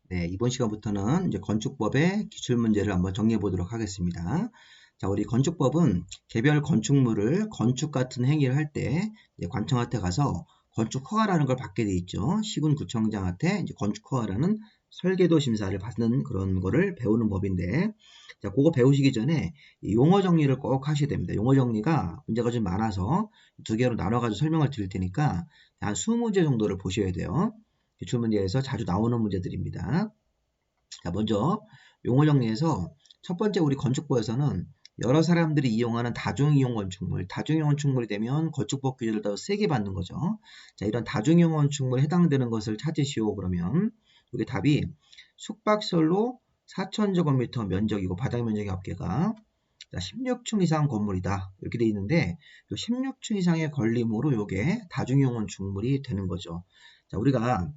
네, 이번 시간부터는 이제 건축법의 기출문제를 한번 정리해 보도록 하겠습니다. 자, 우리 건축법은 개별 건축물을 건축 같은 행위를 할 때 관청한테 가서 건축 허가라는 걸 받게 돼 있죠. 시군구청장한테 이제 건축 허가라는 설계도 심사를 받는 그런 거를 배우는 법인데, 자, 그거 배우시기 전에 이 용어 정리를 꼭 하셔야 됩니다. 용어 정리가 문제가 좀 많아서 두 개로 나눠가지고 설명을 드릴 테니까 한 20문제 정도를 보셔야 돼요. 기출문제에서 자주 나오는 문제들입니다. 자, 먼저 용어 정리해서 첫 번째 우리 건축법에서는 여러 사람들이 이용하는 다중이용 건축물, 다중이용 건축물이 되면 건축법 규제를 더 세게 받는 거죠. 자, 이런 다중이용 건축물에 해당되는 것을 찾으시오. 그러면 이게 답이 숙박설로 4,000제곱미터 면적이고 바닥 면적의 합계가 16층 이상 건물이다. 이렇게 돼 있는데 16층 이상의 걸림으로 이게 다중이용 건축물이 되는 거죠. 자, 우리가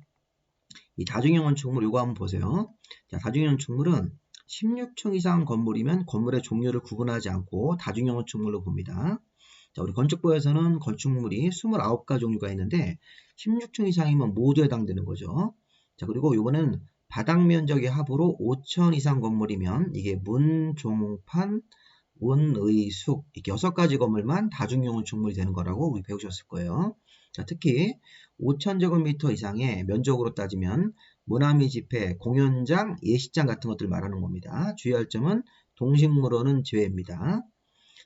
이 다중이용 건축물 요거 한번 보세요. 자, 다중이용 건축물은 16층 이상 건물이면 건물의 종류를 구분하지 않고 다중이용 건축물로 봅니다. 자, 우리 건축부에서는 건축물이 29가지 종류가 있는데 16층 이상이면 모두 해당되는 거죠. 자, 그리고 요거는 바닥 면적의 합으로 5천 이상 건물이면 이게 문, 종, 판, 원, 의, 숙 이렇게 6가지 건물만 다중이용 건축물이 되는 거라고 우리 배우셨을 거예요. 자, 특히 5,000제곱미터 이상의 면적으로 따지면 모나미 집회, 공연장, 예식장 같은 것들을 말하는 겁니다. 주의할 점은 동식물원은 제외입니다.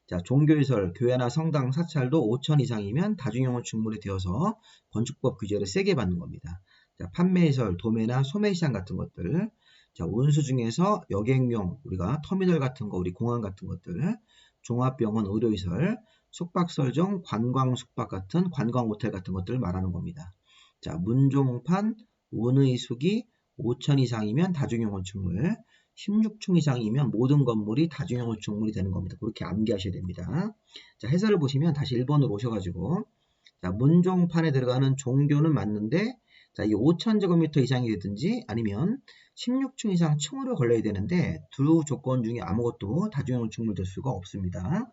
자, 종교시설, 교회나 성당 사찰도 5천 이상이면 다중이용 건축물이 되어서 건축법 규제를 세게 받는 겁니다. 자, 판매시설, 도매나 소매시장 같은 것들. 자, 운수 중에서 여객용, 우리가 터미널 같은 거, 우리 공항 같은 것들, 종합병원, 의료시설, 숙박설정, 관광 숙박 같은 관광 호텔 같은 것들을 말하는 겁니다. 자, 문종판, 운의숙이 5천 이상이면 다중이용 건축물, 16층 이상이면 모든 건물이 다중이용 건축물이 되는 겁니다. 그렇게 암기하셔야 됩니다. 자, 해설을 보시면 다시 1번으로 오셔가지고, 자, 문종판에 들어가는 종교는 맞는데, 자, 이 5,000제곱미터 이상이 되든지 아니면 16층 이상 층으로 걸려야 되는데, 두 조건 중에 아무것도 다중이용 건축물 될 수가 없습니다.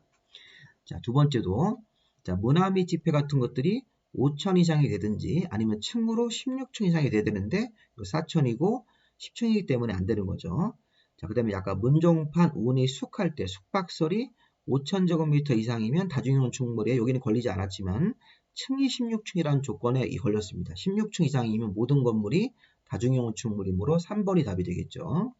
자, 두 번째도, 자, 모나미 집회 같은 것들이 5천 이상이 되든지 아니면 층으로 16층 이상이 돼야 되는데 4천이고 10층이기 때문에 안 되는 거죠. 자, 그 다음에 아까 문종판, 운이 숙할 때 숙박설이 5,000제곱미터 이상이면 다중이용 건축물에 여기는 걸리지 않았지만 층이 16층이라는 조건에 걸렸습니다. 16층 이상이면 모든 건물이 다중이용 건축물이므로 3번이 답이 되겠죠.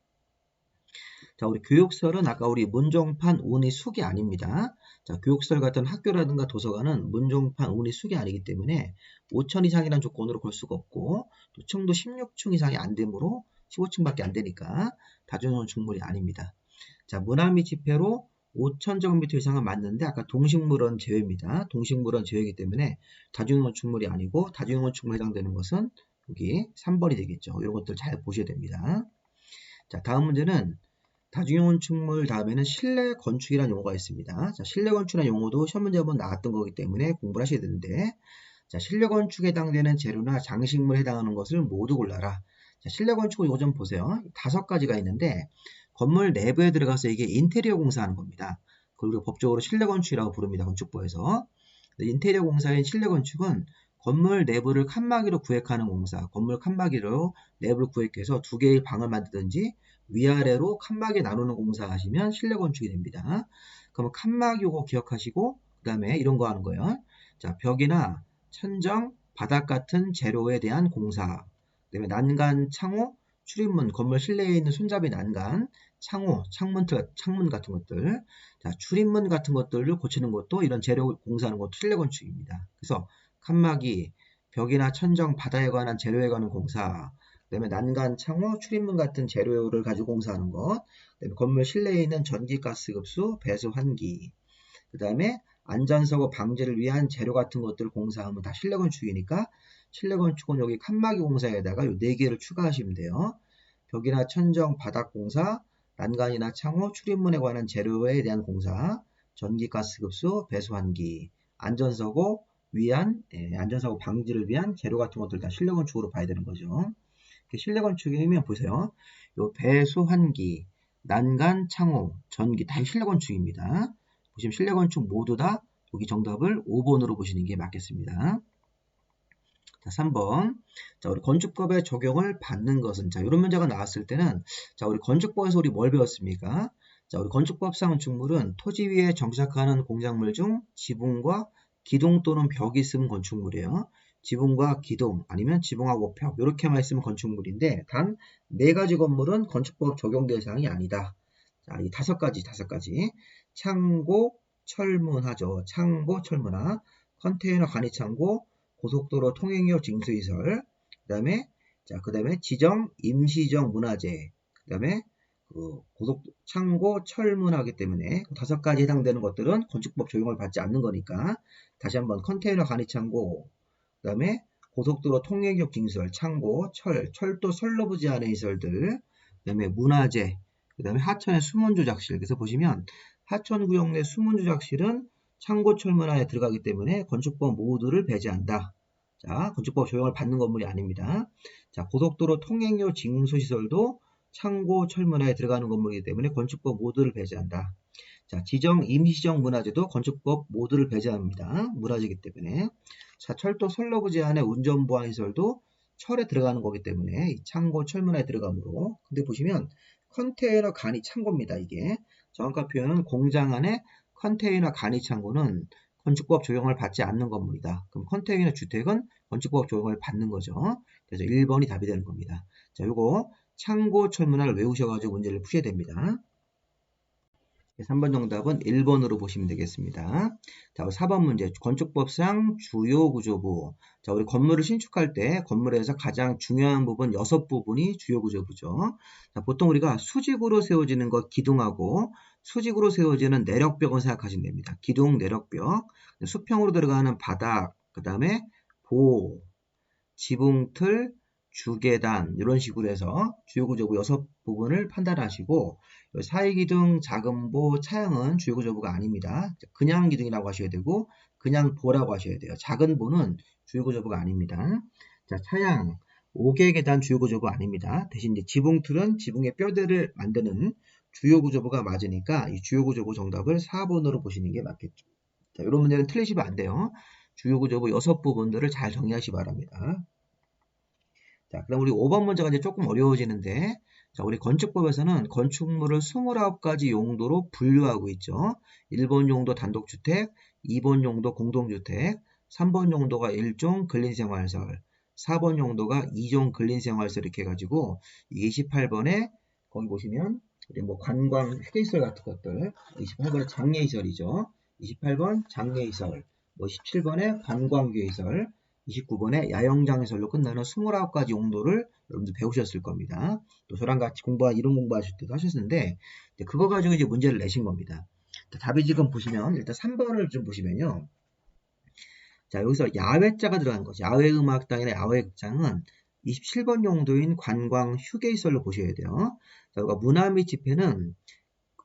자, 우리 교육설은 아까 우리 문종판, 운이 숙이 아닙니다. 자, 교육설 같은 학교라든가 도서관은 문종판, 운이 숙이 아니기 때문에 5천 이상이라는 조건으로 걸 수가 없고 또 층도 16층 이상이 안 되므로 15층밖에 안 되니까 다중이용 건축물이 아닙니다. 자, 모나미 집회로 5,000제곱미터 이상은 맞는데 아까 동식물원 제외입니다. 동식물원 제외이기 때문에 다중이용 건축물이 아니고 다중이용 건축물에 해당되는 것은 여기 3번이 되겠죠. 이런 것들 잘 보셔야 됩니다. 자, 다음 문제는 다중이용 건축물 다음에는 실내 건축이라는 용어가 있습니다. 자, 실내 건축이라는 용어도 시험 문제 한번 나왔던 거기 때문에 공부를 하셔야 되는데, 자, 실내 건축에 해당되는 재료나 장식물에 해당하는 것을 모두 골라라. 자, 실내 건축을 이거 좀 보세요. 5가지가 있는데, 건물 내부에 들어가서 이게 인테리어 공사하는 겁니다. 그리고 법적으로 실내 건축이라고 부릅니다. 건축부에서. 인테리어 공사인 실내 건축은 건물 내부를 칸막이로 구획하는 공사, 건물 칸막이로 내부를 구획해서 2개의 방을 만들든지 위아래로 칸막이 나누는 공사 하시면 실내 건축이 됩니다. 그러면 칸막이 요거 기억하시고 그 다음에 이런 거 하는 거예요. 자, 벽이나 천정, 바닥 같은 재료에 대한 공사, 그 다음에 난간, 창호, 출입문, 건물 실내에 있는 손잡이 난간, 창호, 창문 같은 것들, 자, 출입문 같은 것들을 고치는 것도 이런 재료 공사하는 것도 실내 건축입니다. 그래서 칸막이, 벽이나 천정, 바닥에 관한 재료에 관한 공사, 그다음에 난간, 창호, 출입문 같은 재료를 가지고 공사하는 것, 그다음에 건물 실내에 있는 전기, 가스 급수, 배수, 환기, 그다음에 안전사고 방지를 위한 재료 같은 것들을 공사하면 다 실내 건축이니까 실내 건축은 여기 칸막이 공사에다가 이 4개를 추가하시면 돼요. 벽이나 천정, 바닥 공사, 난간이나 창호, 출입문에 관한 재료에 대한 공사, 전기, 가스 급수, 배수, 환기, 안전사고 안전사고 방지를 위한 재료 같은 것들 다 실내 건축으로 봐야 되는 거죠. 실내 건축이면 보세요. 요 배수, 환기, 난간, 창호, 전기 다 실내 건축입니다. 보시면 실내 건축 모두 다 여기 정답을 5번으로 보시는 게 맞겠습니다. 자, 3번. 자, 우리 건축법의 적용을 받는 것은, 자, 이런 문제가 나왔을 때는, 자, 우리 건축법에서 우리 뭘 배웠습니까? 자, 우리 건축법상 건축물은 토지 위에 정착하는 공작물 중 지붕과 기둥 또는 벽이 있으면 건축물이에요. 지붕과 기둥, 아니면 지붕하고 벽, 이렇게만 있으면 건축물인데, 단 4가지 건물은 건축법 적용 대상이 아니다. 자, 이 5가지. 창고, 철문하죠. 창고, 철문화, 컨테이너 간이창고, 고속도로 통행료 징수시설, 그 다음에 지정, 임시정 문화재, 그 다음에 창고, 철문화기 때문에 5가지 해당되는 것들은 건축법 적용을 받지 않는 거니까 다시 한번 컨테이너 간이창고, 그 다음에 고속도로 통행료 징수시설, 창고, 철도 선로부 제한의 시설들, 그 다음에 문화재, 그 다음에 하천의 수문조작실. 그래서 보시면 하천구역 내 수문조작실은 창고 철문화에 들어가기 때문에 건축법 모두를 배제한다. 자, 건축법 적용을 받는 건물이 아닙니다. 자, 고속도로 통행료 징수시설도 창고 철문화에 들어가는 건물이기 때문에 건축법 모두를 배제한다. 자, 지정 임시정 문화재도 건축법 모두를 배제합니다. 문화재이기 때문에. 자, 철도 선로부 제한의 운전보안시설도 철에 들어가는 거기 때문에 이 창고 철문화에 들어가므로. 근데 보시면 컨테이너 간이 창고입니다. 이게 정확한 표현은 공장 안에 컨테이너 간이 창고는 건축법 적용을 받지 않는 건물이다. 그럼 컨테이너 주택은 건축법 적용을 받는 거죠. 그래서 1번이 답이 되는 겁니다. 자, 요거 창고 철문화를 외우셔가지고 문제를 푸셔야 됩니다. 3번 정답은 1번으로 보시면 되겠습니다. 자, 4번 문제. 건축법상 주요 구조부. 자, 우리 건물을 신축할 때 건물에서 가장 중요한 부분 6부분이 주요 구조부죠. 자, 보통 우리가 수직으로 세워지는 것 기둥하고 수직으로 세워지는 내력벽을 생각하시면 됩니다. 기둥, 내력벽, 수평으로 들어가는 바닥, 그 다음에 보, 지붕틀, 주계단 이런 식으로 해서 주요구조부 6부분을 판단하시고 사이기둥, 작은보, 차양은 주요구조부가 아닙니다. 그냥 기둥이라고 하셔야 되고 그냥 보라고 하셔야 돼요. 작은보는 주요구조부가 아닙니다. 자, 차양, 5개계단 주요구조부 아닙니다. 대신 이제 지붕틀은 지붕의 뼈대를 만드는 주요구조부가 맞으니까 이 주요구조부 정답을 4번으로 보시는 게 맞겠죠. 자, 이런 문제는 틀리시면 안 돼요. 주요구조부 6부분들을 잘 정리하시기 바랍니다. 자, 그럼 우리 5번 문제가 이제 조금 어려워지는데, 자, 우리 건축법에서는 건축물을 29가지 용도로 분류하고 있죠. 1번 용도 단독주택, 2번 용도 공동주택, 3번 용도가 1종 근린생활시설, 4번 용도가 2종 근린생활시설 이렇게 해가지고 28번에 거기 보시면 우리 뭐 관광 휴게시설 같은 것들, 28번에 장례시설이죠. 28번 장례시설, 뭐 17번에 관광휴게시설, 29번에 야영장시설로 끝나는 29가지 용도를 여러분들 배우셨을 겁니다. 또 저랑 같이 이론 공부하실 때도 하셨는데, 그거 가지고 이제 문제를 내신 겁니다. 답이 지금 보시면, 일단 3번을 좀 보시면요. 자, 여기서 야외자가 들어간 거죠. 야외음악당이나 야외극장은 27번 용도인 관광 휴게시설로 보셔야 돼요. 자, 문화 및 집회는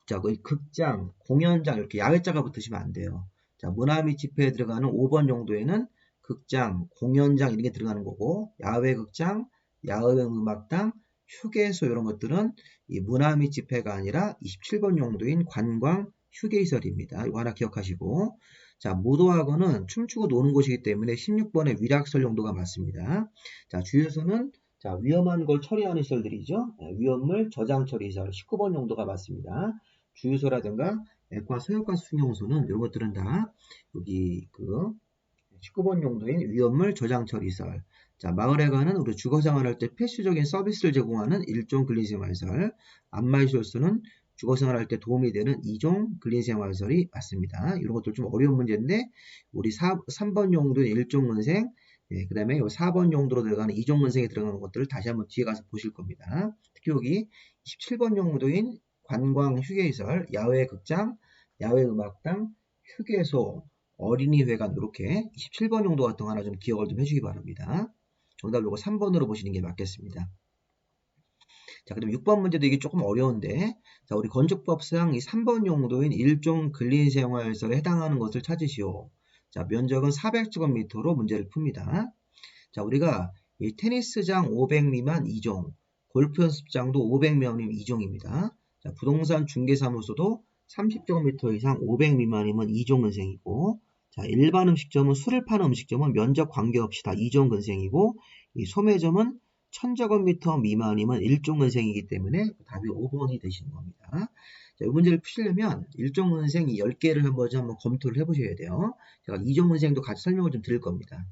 자, 극장, 공연장 이렇게 야외자가 붙으시면 안 돼요. 자, 문화 및 집회에 들어가는 5번 용도에는 극장, 공연장 이런 게 들어가는 거고 야외극장, 야외음악당, 휴게소 이런 것들은 이 문화 및 집회가 아니라 27번 용도인 관광 휴게시설입니다. 이거 하나 기억하시고 자, 무도학원은 춤추고 노는 곳이기 때문에 16번의 위락설 용도가 맞습니다. 자, 주요소는 자, 위험한 걸 처리하는 시설들이죠. 위험물 저장 처리 시설 19번 용도가 맞습니다. 주유소라든가 액과 소형가스 충용소는 이런 것들은 다 여기 19번 용도인 위험물 저장 처리시설. 자, 마을에 가는 우리 주거 생활할 때 필수적인 서비스를 제공하는 1종 근린생활시설. 안마의시설소는 주거 생활할 때 도움이 되는 2종 근린생활시설이 맞습니다. 이런 것들 좀 어려운 문제인데 우리 3번 용도인 1종 근생, 그 다음에 4번 용도로 들어가는 2종 근생에 들어가는 것들을 다시 한번 뒤에 가서 보실 겁니다. 특히 여기 27번 용도인 관광 휴게시설, 야외극장, 야외음악당, 휴게소, 어린이회관 이렇게 27번 용도 같은 거 하나 좀 기억을 좀 해주기 바랍니다. 정답 요거 3번으로 보시는 게 맞겠습니다. 자, 그럼 6번 문제도 이게 조금 어려운데 자, 우리 건축법상 이 3번 용도인 1종 근린생활시설에 해당하는 것을 찾으시오. 자, 면적은 400제곱미터로 문제를 풉니다. 자, 우리가 이 테니스장 500 미만 2종, 골프 연습장도 500 미만이면 2종입니다. 자, 부동산 중개사무소도 30제곱미터 이상 500 미만이면 2종 근생이고 자, 일반 음식점은 술을 파는 음식점은 면적 관계없이 다 2종 근생이고 이 소매점은 1000제곱미터 미만이면 1종 근생이기 때문에 답이 5번이 되시는 겁니다. 자, 이 문제를 푸시려면 1종 근생 10개를 한번 검토를 해보셔야 돼요. 제가 2종 근생도 같이 설명을 좀 드릴 겁니다.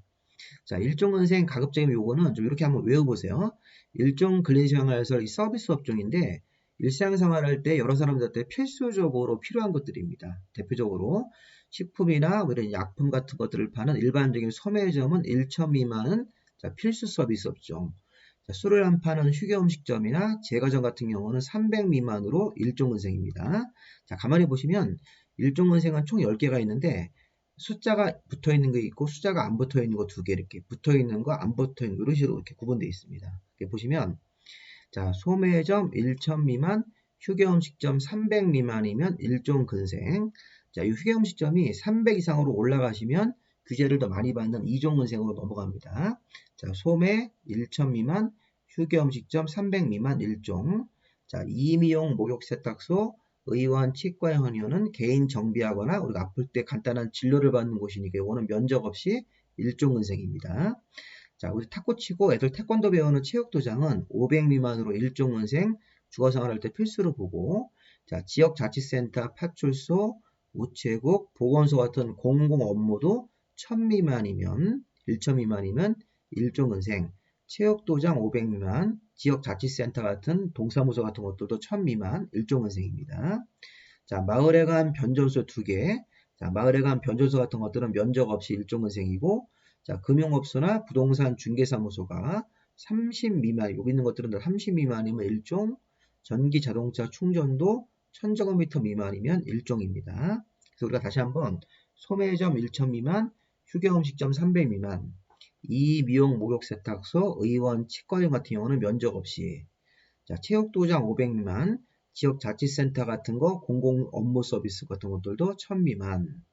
자, 일종 근생 가급적이면 요거는 좀 이렇게 한번 외워보세요. 일종 근생활에서 이 서비스 업종인데 일상생활할 때 여러 사람들한테 필수적으로 필요한 것들입니다. 대표적으로 식품이나 뭐 이런 약품 같은 것들을 파는 일반적인 소매점은 1천 미만은 필수 서비스 업종. 자, 술을 안 파는 휴게음식점이나 제과점 같은 경우는 300 미만으로 일종 근생입니다. 자, 가만히 보시면 일종 근생은 총 10개가 있는데 숫자가 붙어 있는 게 있고 숫자가 안 붙어 있는 거 2개 이렇게 붙어 있는 거 안 붙어 있는 거 이런 식으로 이렇게 구분되어 있습니다. 이렇게 보시면 자, 소매점 1천 미만, 휴게음식점 300 미만이면 일종 근생. 자, 이 휴게음식점이 300 이상으로 올라가시면 규제를 더 많이 받는 2종 근생으로 넘어갑니다. 자, 소매 1천 미만, 휴게음식점 300 미만 1종. 자, 이미용 목욕 세탁소, 의원, 치과 현료는 개인 정비하거나 우리가 아플 때 간단한 진료를 받는 곳이니까 이거는 면적 없이 일종 근생입니다. 자, 우리 탁구 치고 애들 태권도 배우는 체육도장은 500 미만으로 일종 근생, 주거생활할 때 필수로 보고, 자, 지역자치센터, 파출소, 우체국, 보건소 같은 공공 업무도 1000 미만이면, 1천 미만이면 일종 근생, 체육도장 500 미만, 지역자치센터 같은 동사무소 같은 것들도 1000 미만, 일종 근생입니다. 자, 마을에 간 변전소 2개, 자, 마을에 간 변전소 같은 것들은 면적 없이 일종 근생이고, 자, 금융업소나 부동산 중개사무소가 30 미만, 여기 있는 것들은 30 미만이면 일종, 전기 자동차 충전도 1000제곱미터 미만이면 일종입니다. 그래서 우리가 다시 한번 소매점 1000 미만, 휴게음식점 300 미만, 이미용 목욕 세탁소, 의원, 치과점 같은 경우는 면적 없이, 자, 체육도장 500 미만, 지역자치센터 같은 거, 공공 업무 서비스 같은 것들도 1000 미만.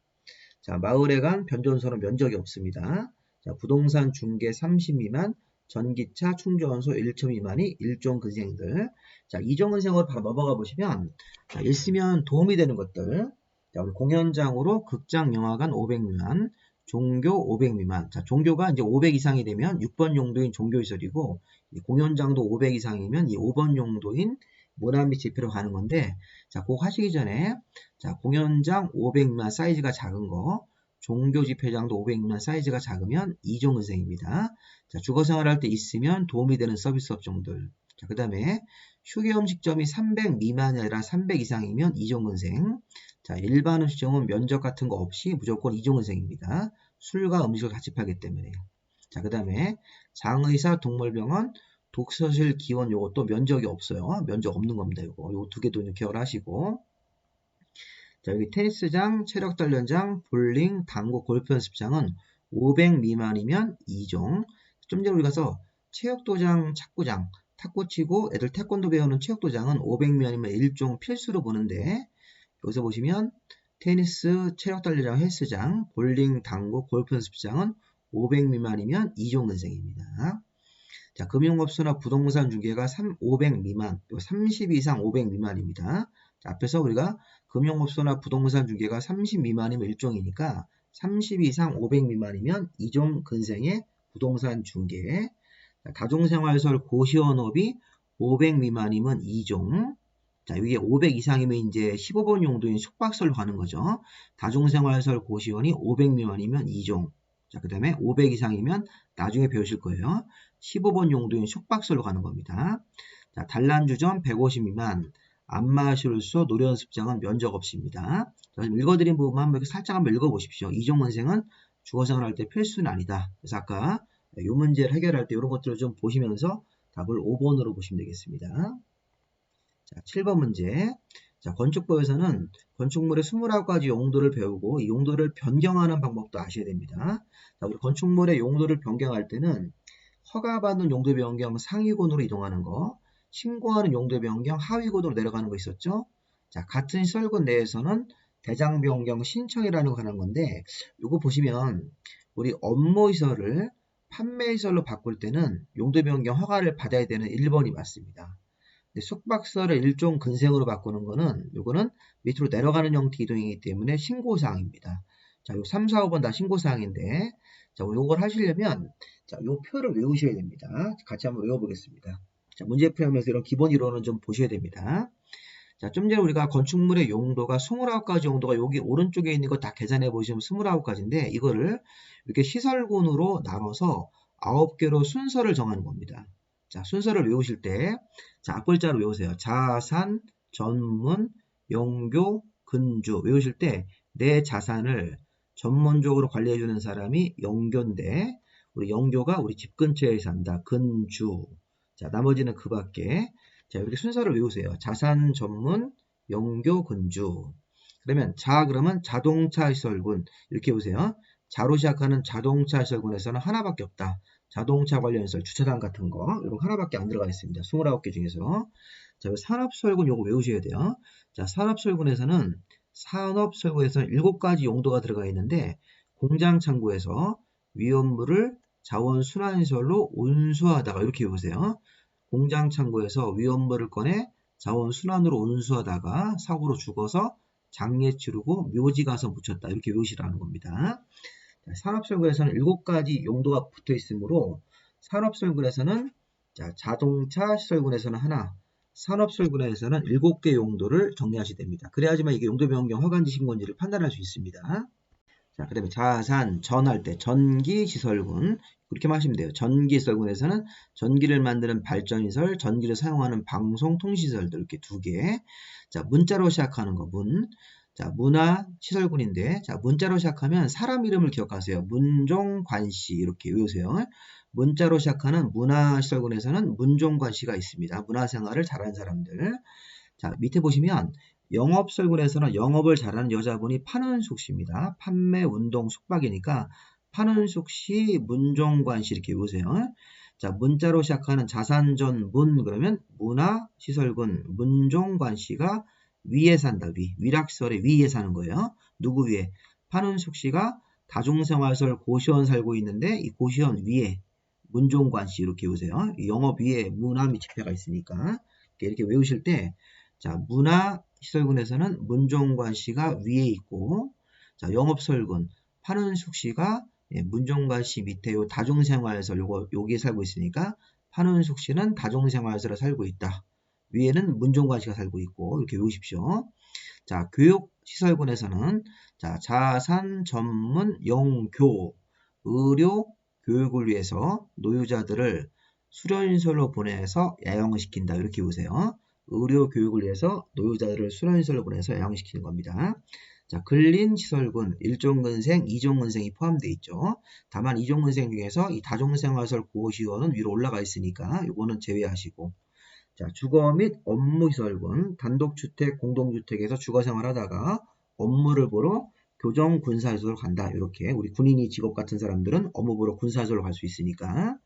자, 마을에 간 변전소는 면적이 없습니다. 자, 부동산 중개 30 미만, 전기차 충전소 1천 미만이 일종 근생들. 자, 2종 근생으로 바로 넘어가 보시면, 자, 있으면 도움이 되는 것들. 자, 우리 공연장으로 극장 영화관 500 미만, 종교 500 미만. 자, 종교가 이제 500 이상이 되면 6번 용도인 종교시설이고, 공연장도 500 이상이면 이 5번 용도인 문화 및 집회로 가는 건데, 자, 그거 하시기 전에, 자, 공연장 500 미만 사이즈가 작은 거, 종교 집회장도 500 미만 사이즈가 작으면 2종 근생입니다. 자, 주거 생활할 때 있으면 도움이 되는 서비스 업종들. 자, 그 다음에 휴게음식점이 300 미만이 아니라 300 이상이면 2종 근생. 자, 일반 음식점은 면적 같은 거 없이 무조건 2종 근생입니다. 술과 음식을 같이 팔기 때문에. 자, 그 다음에 장의사 동물병원 독서실 기원 요것도 면적이 없어요. 면적 없는 겁니다. 요거 2개도 기억하시고. 자, 여기 테니스장, 체력단련장, 볼링, 당구, 골프 연습장은 500 미만이면 2종. 좀 전에 우리 가서 체육도장, 착구장, 탁구 치고 애들 태권도 배우는 체육도장은 500 미만이면 1종 필수로 보는데 여기서 보시면 테니스, 체력단련장, 헬스장, 볼링, 당구, 골프 연습장은 500 미만이면 2종 근생입니다. 자, 금융업소나 부동산 중개가 500 미만, 30 이상 500 미만입니다. 자, 앞에서 우리가 금융업소나 부동산 중개가 30 미만이면 1종이니까 30 이상 500 미만이면 2종 근생의 부동산 중개. 자, 다중생활설 고시원업이 500 미만이면 2종. 자, 이게 500 이상이면 이제 15번 용도인 숙박설로 가는 거죠. 다중생활설 고시원이 500 미만이면 2종. 자, 그 다음에 500 이상이면 나중에 배우실 거예요. 15번 용도인 숙박설로 가는 겁니다. 자, 단란주점 150 미만, 안마술소, 노래연습장은 면적 없습니다. 자, 읽어드린 부분만 한번 살짝 한번 읽어보십시오. 2종 근생은 주거생활 할 때 필수는 아니다. 그래서 아까 이 문제를 해결할 때 이런 것들을 좀 보시면서 답을 5번으로 보시면 되겠습니다. 자, 7번 문제. 자, 건축법에서는 건축물의 29가지 용도를 배우고 이 용도를 변경하는 방법도 아셔야 됩니다. 자, 우리 건축물의 용도를 변경할 때는 허가받는 용도 변경 상위권으로 이동하는 거, 신고하는 용도 변경 하위권으로 내려가는 거 있었죠? 자, 같은 시설군 내에서는 대장 변경 신청이라는 거 하는 건데, 이거 보시면 우리 업무시설을 판매시설로 바꿀 때는 용도 변경 허가를 받아야 되는 1번이 맞습니다. 숙박시설을 일종 근생으로 바꾸는 거는 요거는 밑으로 내려가는 형태 이동이기 때문에 신고사항입니다. 자, 요 3, 4, 5번 다 신고사항인데, 자, 요걸 하시려면, 자, 요 표를 외우셔야 됩니다. 같이 한번 외워보겠습니다. 자, 문제 풀이하면서 이런 기본 이론은 좀 보셔야 됩니다. 자, 좀 전에 우리가 건축물의 용도가 29가지 용도가 여기 오른쪽에 있는 거 다 계산해 보시면 29가지인데, 이거를 이렇게 시설군으로 나눠서 9개로 순서를 정하는 겁니다. 자, 순서를 외우실 때, 자, 앞글자로 외우세요. 자산, 전문, 영교, 근주. 외우실 때, 내 자산을 전문적으로 관리해주는 사람이 영교인데, 우리 영교가 우리 집 근처에 산다. 근주. 자, 나머지는 그 밖에. 자, 이렇게 순서를 외우세요. 자산, 전문, 영교, 근주. 그러면 자동차 시설군. 이렇게 보세요. 자로 시작하는 자동차 시설군에서는 하나밖에 없다. 자동차 관련 시설, 주차장 같은 거. 이런 거 하나밖에 안 들어가 있습니다. 29개 중에서. 자, 산업시설군 요거 외우셔야 돼요. 자, 산업시설군에서는 7가지 용도가 들어가 있는데, 공장 창고에서 위험물을 자원 순환시설로 운수하다가 이렇게 외우세요. 공장 창고에서 위험물을 꺼내 자원 순환으로 운수하다가 사고로 죽어서 장례 치르고 묘지 가서 묻혔다. 이렇게 외우시라는 겁니다. 산업설계에서는 7가지 용도가 붙어 있으므로 산업설계에서는 자동차 시설군에서는 하나, 산업설계에서는 7개 용도를 정리하셔야 됩니다. 그래야지만 이게 용도 변경 허가인지 신고인지를 판단할 수 있습니다. 자, 그 다음에 자산, 전할 때 전기시설군 그렇게 하시면 돼요. 전기시설군에서는 전기를 만드는 발전시설, 전기를 사용하는 방송통신시설들 이렇게 2개. 자, 문자로 시작하는 거 문. 자, 문화시설군인데 자, 문자로 시작하면 사람 이름을 기억하세요. 문종관씨 이렇게 외우세요. 문자로 시작하는 문화시설군에서는 문종관씨가 있습니다. 문화생활을 잘하는 사람들. 자, 밑에 보시면 영업설군에서는 영업을 잘하는 여자분이 판은숙 씨입니다. 판매, 운동, 숙박이니까 판은숙 씨, 문종관 씨 이렇게 외우세요. 자, 문자로 시작하는 자산전 문 그러면 문화시설군 문종관 씨가 위에 산다. 위락시설의 위에 사는 거예요. 누구 위에? 판은숙 씨가 다중생활시설 고시원 살고 있는데 이 고시원 위에 문종관 씨 이렇게 외우세요. 영업 위에 문화 및 집회가 있으니까 이렇게 외우실 때 자, 문화시설군에서는 문종관 씨가 위에 있고, 자, 영업설군, 판은숙 씨가 문종관 씨 밑에 요 다중생활시설 여기에 살고 있으니까 판은숙 씨는 다중생활시설에 살고 있다. 위에는 문종관 씨가 살고 있고, 이렇게 외우십시오. 자, 교육시설군에서는 자, 자산, 전문, 영교, 의료, 교육을 위해서 노유자들을 수련시설로 보내서 야영을 시킨다. 이렇게 보세요. 의료 교육을 위해서 노유자들을 수련시설로 보내서 야영시키는 겁니다. 자, 근린시설군 1종근생, 2종근생이 포함되어 있죠. 다만 2종근생 중에서 이 다중생활시설 고시원은 위로 올라가 있으니까 이거는 제외하시고 자, 주거 및 업무시설군 단독주택, 공동주택에서 주거생활하다가 업무를 보러 교정 군사시설로 간다. 이렇게 우리 군인이 직업 같은 사람들은 업무 보러 군사시설로 갈 수 있으니까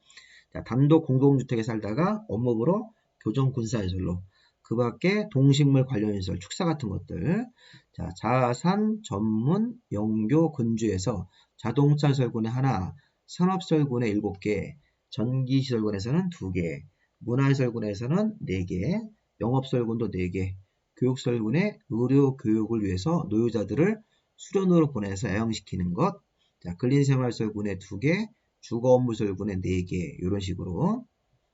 자, 단독 공동주택에 살다가 업무 보러 교정 군사시설로 그 밖에 동식물 관련 시설, 축사 같은 것들 자, 자산, 전문, 영교, 근주에서 자동차 시설군에 하나, 산업시설군에 7개, 전기시설군에서는 2개, 문화시설군에서는 4개, 영업시설군도 4개, 교육시설군의 의료 교육을 위해서 노유자들을 수련으로 보내서 애용시키는 것, 자, 근린생활시설군에 2개, 주거업무시설군에 4개, 이런 식으로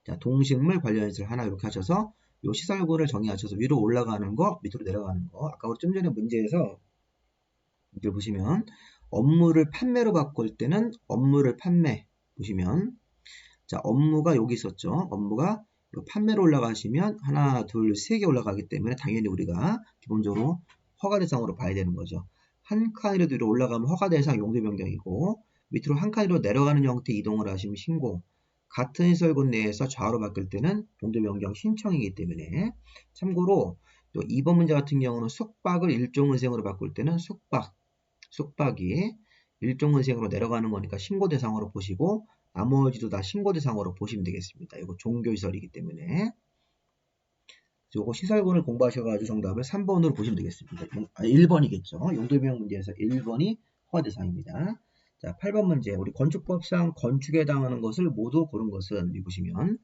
자, 동식물 관련 시설 하나 이렇게 하셔서 요 시설군을 정의하셔서 위로 올라가는 거, 밑으로 내려가는 거. 아까 우리 좀 전에 문제에서 이제 보시면 업무를 판매로 바꿀 때는 업무를 판매 보시면 자, 업무가 여기 있었죠. 업무가 판매로 올라가시면 하나, 둘, 세 개 올라가기 때문에 당연히 우리가 기본적으로 허가 대상으로 봐야 되는 거죠. 한 칸이라도 위로 올라가면 허가 대상 용도 변경이고 밑으로 한 칸으로 내려가는 형태 이동을 하시면 신고. 같은 시설군 내에서 좌우로 바뀔 때는 용도 변경 신청이기 때문에 참고로 또 2번 문제 같은 경우는 숙박을 일종은생으로 바꿀 때는 숙박이 일종은생으로 내려가는 거니까 신고 대상으로 보시고 나머지도 다 신고 대상으로 보시면 되겠습니다. 이거 종교시설이기 때문에 요거 시설군을 공부하셔가지고 정답을 3번으로 보시면 되겠습니다. 1번이겠죠. 용도변경 문제에서 1번이 허가 대상입니다. 자, 8번 문제. 우리 건축법상 건축에 해당하는 것을 모두 고른 것은 여기 보시면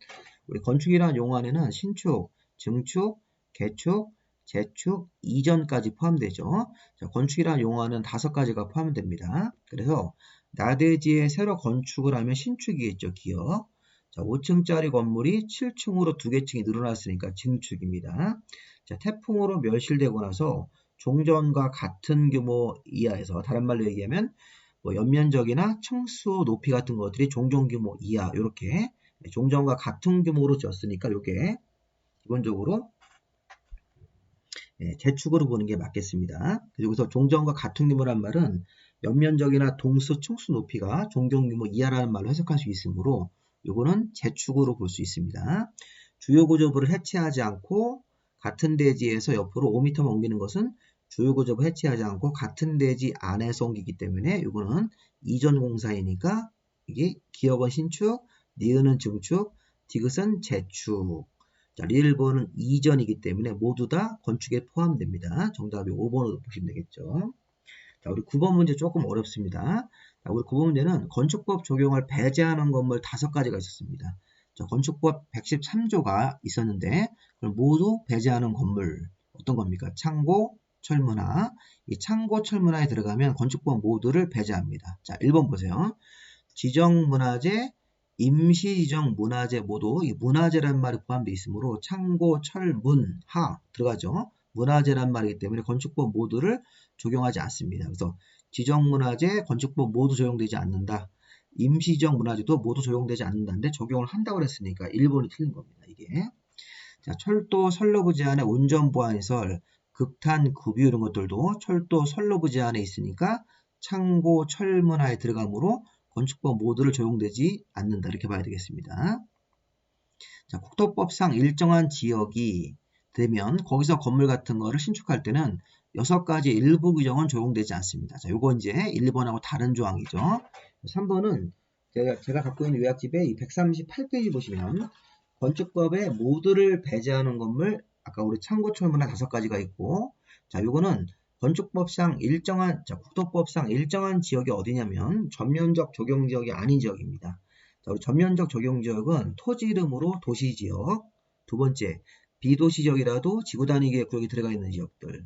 우리 건축이라는 용어 안에는 신축, 증축, 개축, 재축 이전까지 포함되죠. 자, 건축이라는 용어는 5가지가 포함됩니다. 그래서 나대지에 새로 건축을 하면 신축이겠죠. 기억. 자, 5층짜리 건물이 7층으로 2개층이 늘어났으니까 증축입니다. 자, 태풍으로 멸실되고 나서 종전과 같은 규모 이하에서, 다른 말로 얘기하면 뭐 연면적이나 층수 높이 같은 것들이 종전 규모 이하, 이렇게 종전과 같은 규모로 지었으니까 이게 기본적으로 재축으로 보는 게 맞겠습니다. 그리고서 종전과 같은 규모란 말은 연면적이나 동수, 층수 높이가 종전 규모 이하라는 말로 해석할 수 있으므로 이거는 재축으로 볼 수 있습니다. 주요 구조부를 해체하지 않고 같은 대지에서 옆으로 5m만 옮기는 것은 주요 구조부 해체하지 않고 같은 대지 안에서 옮기기 때문에 이거는 이전 공사이니까 이게 기역은 신축, 니은은 증축, 디귿은 재축. 자, 리을보는 이전이기 때문에 모두 다 건축에 포함됩니다. 정답이 5번으로 보시면 되겠죠. 자, 우리 9번 문제 조금 어렵습니다. 자, 우리 9번 문제는 건축법 적용을 배제하는 건물 5가지가 있었습니다. 자, 건축법 113조가 있었는데 그럼 모두 배제하는 건물 어떤 겁니까? 창고, 철문화. 이 창고, 철문화에 들어가면 건축법 모두를 배제합니다. 자, 1번 보세요. 지정문화재, 임시지정문화재 모두 이 문화재란 말이 포함되어 있으므로 창고, 철, 문, 하 들어가죠. 문화재란 말이기 때문에 건축법 모두를 적용하지 않습니다. 그래서 지정문화재, 건축법 모두 적용되지 않는다. 임시지정 문화재도 모두 적용되지 않는다는데 적용을 한다고 그랬으니까 1번이 틀린 겁니다. 이게. 자, 철도 선로부 제한의 운전보안시설, 극탄, 급유 이런 것들도 철도 선로부 제한에 있으니까 창고, 철문화에 들어가므로 건축법 모두를 적용되지 않는다. 이렇게 봐야 되겠습니다. 자, 국토법상 일정한 지역이 되면 거기서 건물 같은 거를 신축할 때는 6가지 일부 규정은 적용되지 않습니다. 자, 요거 이제 1번하고 다른 조항이죠. 3번은 제가 갖고 있는 요약집에 이 138페이지 보시면 건축법에 모두를 배제하는 건물, 아까 우리 창고, 철문화 5가지가 있고, 자, 요거는 건축법상 일정한, 자, 국토법상 일정한 지역이 어디냐면 전면적 적용 지역이 아닌 지역입니다. 자, 우리 전면적 적용 지역은 토지 이름으로 도시 지역, 두 번째 비도시 지역이라도 지구 단위계 구역이 들어가 있는 지역들,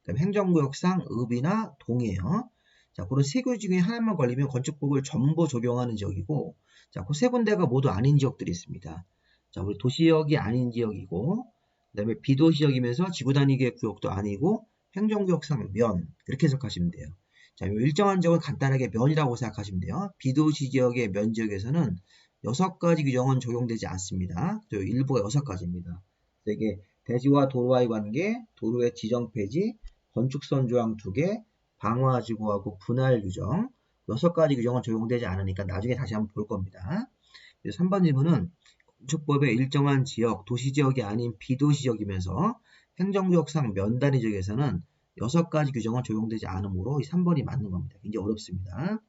그다음 행정구역상 읍이나 동이에요. 자, 그런 세 개 중에 하나만 걸리면 건축법을 전부 적용하는 지역이고, 자, 그 세 군데가 모두 아닌 지역들이 있습니다. 자, 우리 도시역이 아닌 지역이고, 그 다음에 비도시역이면서 지구 단위계 구역도 아니고, 행정구역상 면, 그렇게 해석하시면 돼요. 자, 일정한 지역은 간단하게 면이라고 생각하시면 돼요. 비도시 지역의 면 지역에서는 6가지 규정은 적용되지 않습니다. 일부가 6가지입니다. 이게 대지와 도로와의 관계, 도로의 지정 폐지, 건축선 조항 2개, 방화지구하고 분할 규정, 6가지 규정은 적용되지 않으니까 나중에 다시 한번 볼 겁니다. 3번 질문은 건축법의 일정한 지역, 도시지역이 아닌 비도시지역이면서 행정구역상 면단위 지역에서는 6가지 규정은 적용되지 않으므로 이 3번이 맞는 겁니다. 굉장히 어렵습니다.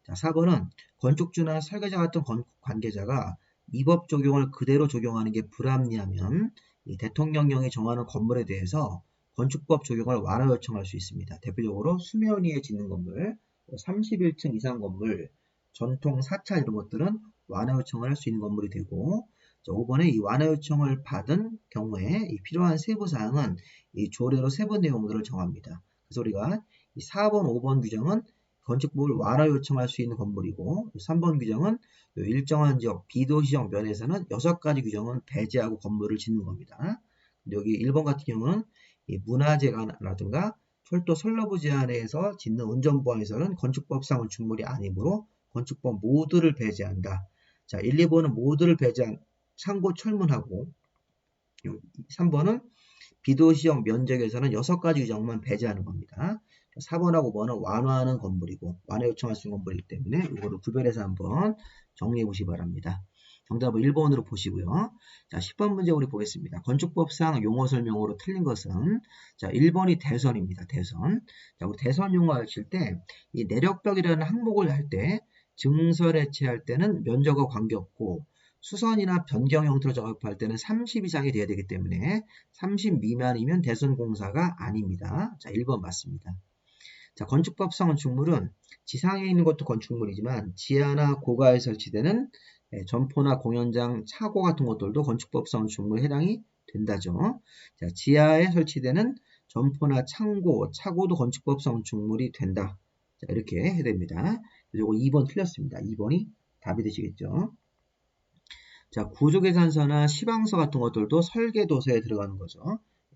자, 4번은 건축주나 설계자 같은 관계자가 이 법 적용을 그대로 적용하는 게 불합리하면 이 대통령령이 정하는 건물에 대해서 건축법 적용을 완화 요청할 수 있습니다. 대표적으로 수면 위에 짓는 건물, 31층 이상 건물, 전통 사찰 이런 것들은 완화 요청을 할 수 있는 건물이 되고, 5번에 이 완화 요청을 받은 경우에 이 필요한 세부 사항은 이 조례로 세부 내용들을 정합니다. 그래서 우리가 이 4번, 5번 규정은 건축법을 완화 요청할 수 있는 건물이고, 3번 규정은 일정한 지역, 비도시적 면에서는 6가지 규정은 배제하고 건물을 짓는 겁니다. 여기 1번 같은 경우는 이 문화재라든가 철도 선로부 제한에서 짓는 운전보안시설은 건축법상 건축물이 아니므로 건축법 모두를 배제한다. 자, 1, 2번은 모두를 배제한 창고 철문하고, 3번은 비도시형 면적에서는 6가지 규정만 배제하는 겁니다. 4번하고 5번은 완화하는 건물이고 완화 요청할 수 있는 건물이기 때문에 이거를 구별해서 한번 정리해 보시기 바랍니다. 정답은 1번으로 보시고요. 자, 10번 문제 우리 보겠습니다. 건축법상 용어 설명으로 틀린 것은, 자, 1번이 대선입니다. 대선. 자, 우리 대선 용어 하실 때 이 내력벽이라는 항목을 할 때 증설 해체할 때는 면적과 관계없고, 수선이나 변경 형태로 작업할 때는 30 이상이 돼야 되기 때문에 30 미만이면 대선공사가 아닙니다. 자, 1번 맞습니다. 자, 건축법상 건축물은 지상에 있는 것도 건축물이지만 지하나 고가에 설치되는 점포나 공연장, 차고 같은 것들도 건축법상 건축물에 해당이 된다죠. 자, 지하에 설치되는 점포나 창고, 차고도 건축법상 건축물이 된다. 자, 이렇게 해야 됩니다. 요거 2번 틀렸습니다. 2번이 답이 되시겠죠. 자, 구조계산서나 시방서 같은 것들도 설계도서에 들어가는 거죠.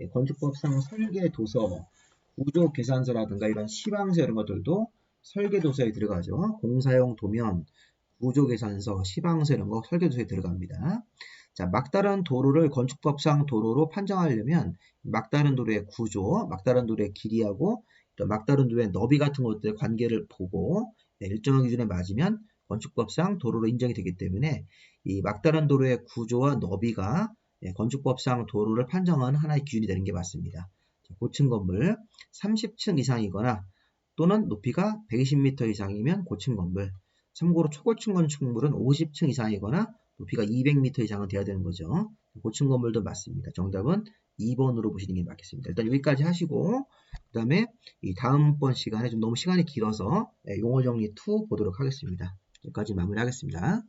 예, 건축법상 설계도서, 구조계산서라든가 이런 시방서 이런 것들도 설계도서에 들어가죠. 공사용 도면, 구조계산서, 시방서 이런 거 설계도서에 들어갑니다. 자, 막다른 도로를 건축법상 도로로 판정하려면 막다른 도로의 구조, 막다른 도로의 길이하고 또 막다른 도로의 너비 같은 것들의 관계를 보고 일정한 기준에 맞으면 건축법상 도로로 인정이 되기 때문에 이 막다른 도로의 구조와 너비가 건축법상 도로를 판정하는 하나의 기준이 되는 게 맞습니다. 고층 건물 30층 이상이거나 또는 높이가 120m 이상이면 고층 건물, 참고로 초고층 건축물은 50층 이상이거나 높이가 200m 이상은 돼야 되는 거죠. 고층 건물도 맞습니다. 정답은 2번으로 보시는 게 맞겠습니다. 일단 여기까지 하시고 그 다음에 이 다음번 시간에 좀 너무 시간이 길어서 용어 정리 2 보도록 하겠습니다. 여기까지 마무리하겠습니다.